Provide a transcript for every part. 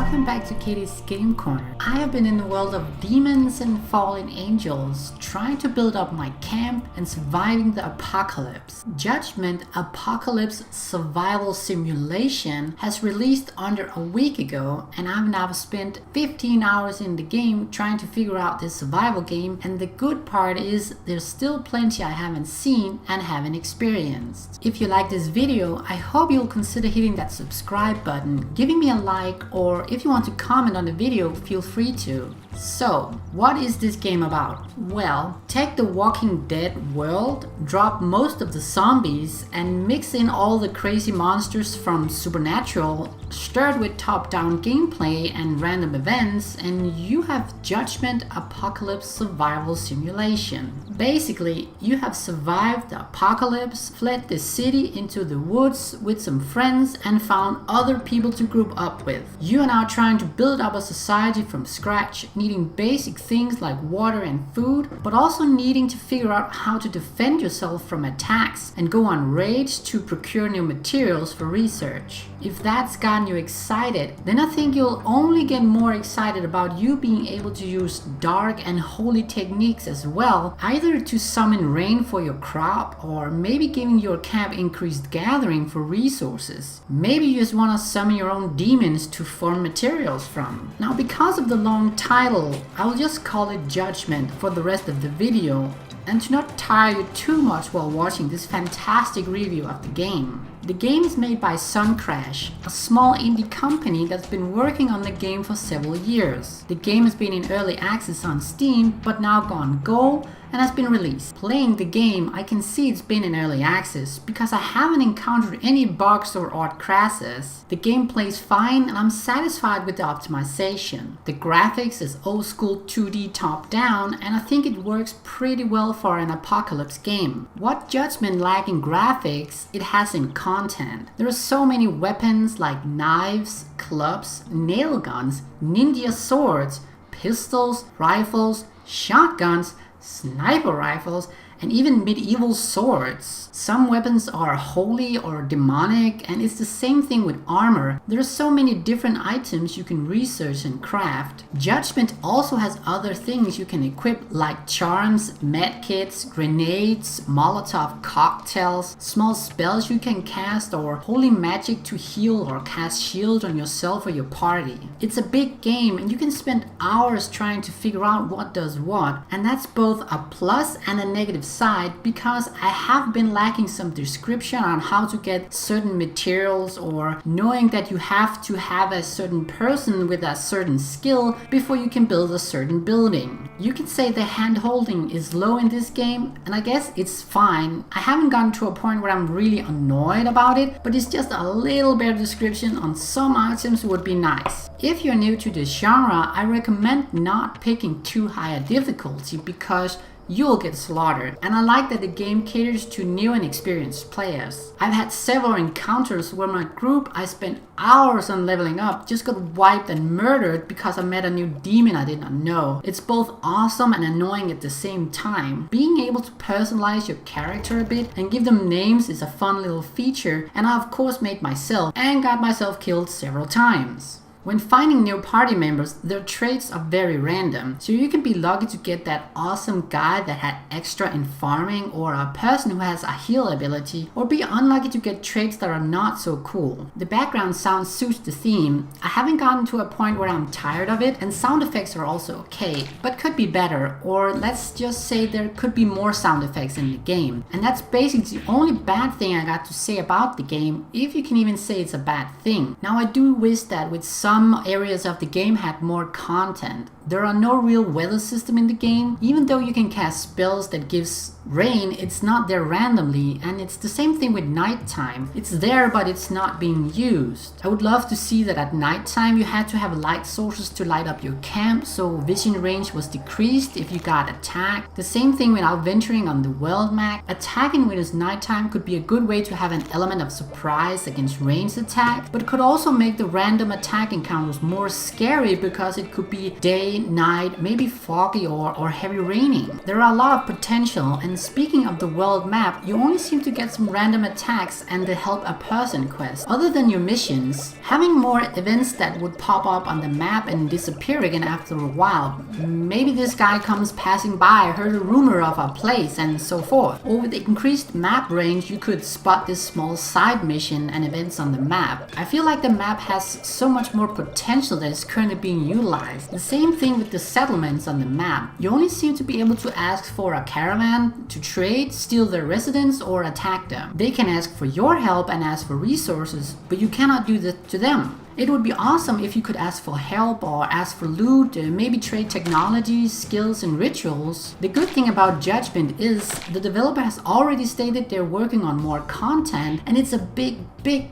welcome back to Katie's Game Corner. I have been in the world of demons and fallen angels, trying to build up my camp and surviving the apocalypse. Judgment Apocalypse Survival Simulation has released under a week ago, and I've now spent 15 hours in the game trying to figure out this survival game, and the good part is there's still plenty I haven't seen and haven't experienced. If you like this video, I hope you'll consider hitting that subscribe button, giving me a like, or if you want to comment on the video, feel free to. So, what is this game about? Well, take the Walking Dead world, drop most of the zombies, and mix in all the crazy monsters from Supernatural, stirred with top-down gameplay and random events, and you have Judgment Apocalypse Survival Simulation. Basically, you have survived the apocalypse, fled the city into the woods with some friends, and found other people to group up with. You are now trying to build up a society from scratch, needing basic things like water and food, but also needing to figure out how to defend yourself from attacks and go on raids to procure new materials for research. If that's gotten you excited, then I think you'll only get more excited about you being able to use dark and holy techniques as well, either to summon rain for your crop, or maybe giving your camp increased gathering for resources. Maybe you just want to summon your own demons to form materials from. Now, because of the long title, I'll just call it Judgment for the rest of the video, and to not tire you too much while watching this fantastic review of the game. The game is made by Suncrash, a small indie company that's been working on the game for several years. The game has been in early access on Steam, but now gone gold and has been released. Playing the game, I can see it's been in early access because I haven't encountered any bugs or odd crashes. The game plays fine and I'm satisfied with the optimization. The graphics is old school 2D top down, and I think it works pretty well for an apocalypse game. What Judgment lacks in graphics, it has in content. There are so many weapons like knives, clubs, nail guns, ninja swords, pistols, rifles, shotguns, sniper rifles, and even medieval swords. Some weapons are holy or demonic, and it's the same thing with armor. There are so many different items you can research and craft. Judgment also has other things you can equip, like charms, medkits, grenades, Molotov cocktails, small spells you can cast, or holy magic to heal or cast shield on yourself or your party. It's a big game and you can spend hours trying to figure out what does what, and that's both a plus and a negative side, because I have been lacking some description on how to get certain materials, or knowing that you have to have a certain person with a certain skill before you can build a certain building. You can say the hand holding is low in this game, and I guess it's fine. I haven't gotten to a point where I'm really annoyed about it, but it's just a little better description on some items would be nice. If you're new to this genre, I recommend not picking too high a difficulty because you'll get slaughtered, and I like that the game caters to new and experienced players. I've had several encounters where my group I spent hours on leveling up just got wiped and murdered because I met a new demon I did not know. It's both awesome and annoying at the same time. Being able to personalize your character a bit and give them names is a fun little feature, and I of course made myself and got myself killed several times. When finding new party members, their traits are very random, so you can be lucky to get that awesome guy that had extra in farming, or a person who has a heal ability, or be unlucky to get traits that are not so cool. The background sound suits the theme. I haven't gotten to a point where I'm tired of it, and sound effects are also okay, but could be better, or let's just say there could be more sound effects in the game. And that's basically the only bad thing I got to say about the game, if you can even say it's a bad thing. Now, I do wish that with some areas of the game had more content. There are no real weather system in the game. Even though you can cast spells that gives rain, it's not there randomly, and it's the same thing with nighttime. It's there, but it's not being used. I would love to see that at nighttime you had to have light sources to light up your camp, so vision range was decreased if you got attacked. The same thing without venturing on the world map. Attacking when it's nighttime could be a good way to have an element of surprise against ranged attack, but could also make the random attack encounters more scary because it could be day late night, maybe foggy or heavy raining. There are a lot of potential, and speaking of the world map, you only seem to get some random attacks and the help a person quest. Other than your missions, having more events that would pop up on the map and disappear again after a while. Maybe this guy comes passing by, heard a rumor of a place, and so forth. Or with the increased map range, you could spot this small side mission and events on the map. I feel like the map has so much more potential that is currently being utilized. The same thing with the settlements on the map. You only seem to be able to ask for a caravan to trade, steal their residents, or attack them. They can ask for your help and ask for resources, but you cannot do that to them. It would be awesome if you could ask for help or ask for loot, maybe trade technology, skills, and rituals. The good thing about Judgment is the developer has already stated they're working on more content, and it's a big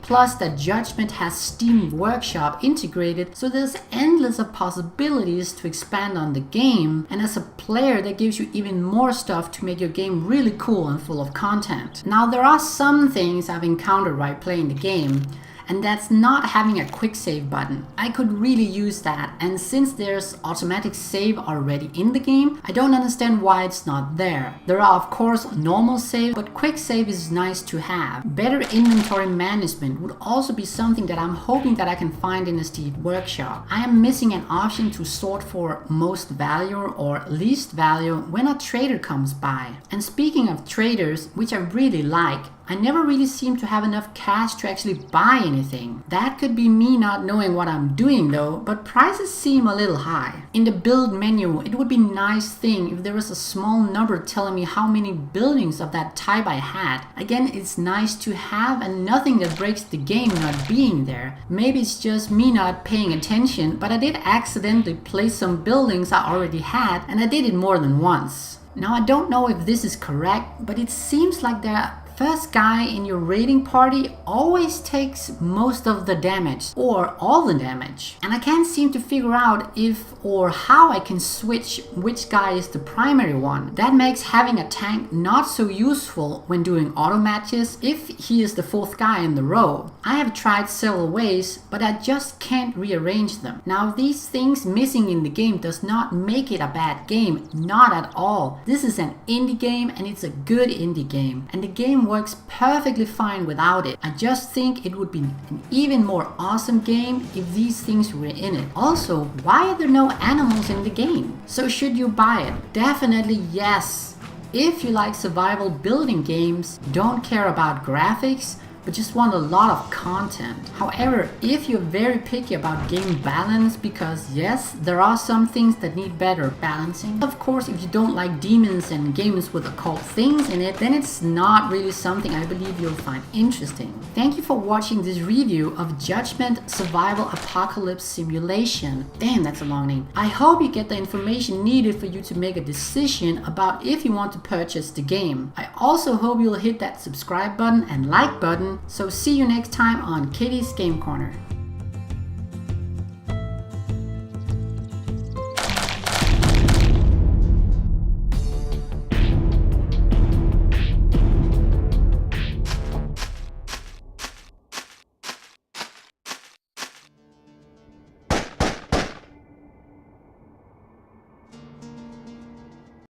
plus that Judgment has Steam Workshop integrated, so there's endless of possibilities to expand on the game, and as a player that gives you even more stuff to make your game really cool and full of content. Now there are some things I've encountered while playing the game, and that's not having a quick save button. I could really use that, and since there's automatic save already in the game, I don't understand why it's not there. There are of course normal save, but quick save is nice to have. Better inventory management would also be something that I'm hoping that I can find in the Steam Workshop. I am missing an option to sort for most value or least value when a trader comes by. And speaking of traders, which I really like, I never really seem to have enough cash to actually buy anything. That could be me not knowing what I'm doing though, but prices seem a little high. In the build menu, it would be a nice thing if there was a small number telling me how many buildings of that type I had. Again, it's nice to have and nothing that breaks the game not being there. Maybe it's just me not paying attention, but I did accidentally place some buildings I already had, and I did it more than once. Now I don't know if this is correct, but it seems like the first guy in your raiding party always takes most of the damage, or all the damage. And I can't seem to figure out if or how I can switch which guy is the primary one. That makes having a tank not so useful when doing auto matches if he is the fourth guy in the row. I have tried several ways, but I just can't rearrange them. Now these things missing in the game does not make it a bad game, not at all. This is an indie game, and it's a good indie game, and the game works perfectly fine without it. I just think it would be an even more awesome game if these things were in it. Also, why are there no animals in the game? So should you buy it? Definitely yes. If you like survival building games, don't care about graphics, but just want a lot of content. However, if you're very picky about game balance, because yes, there are some things that need better balancing. Of course, if you don't like demons and games with occult things in it, then it's not really something I believe you'll find interesting. Thank you for watching this review of Judgment Survival Apocalypse Simulation. Damn, that's a long name. I hope you get the information needed for you to make a decision about if you want to purchase the game. I also hope you'll hit that subscribe button and like button. So see you next time on Katie's Game Corner.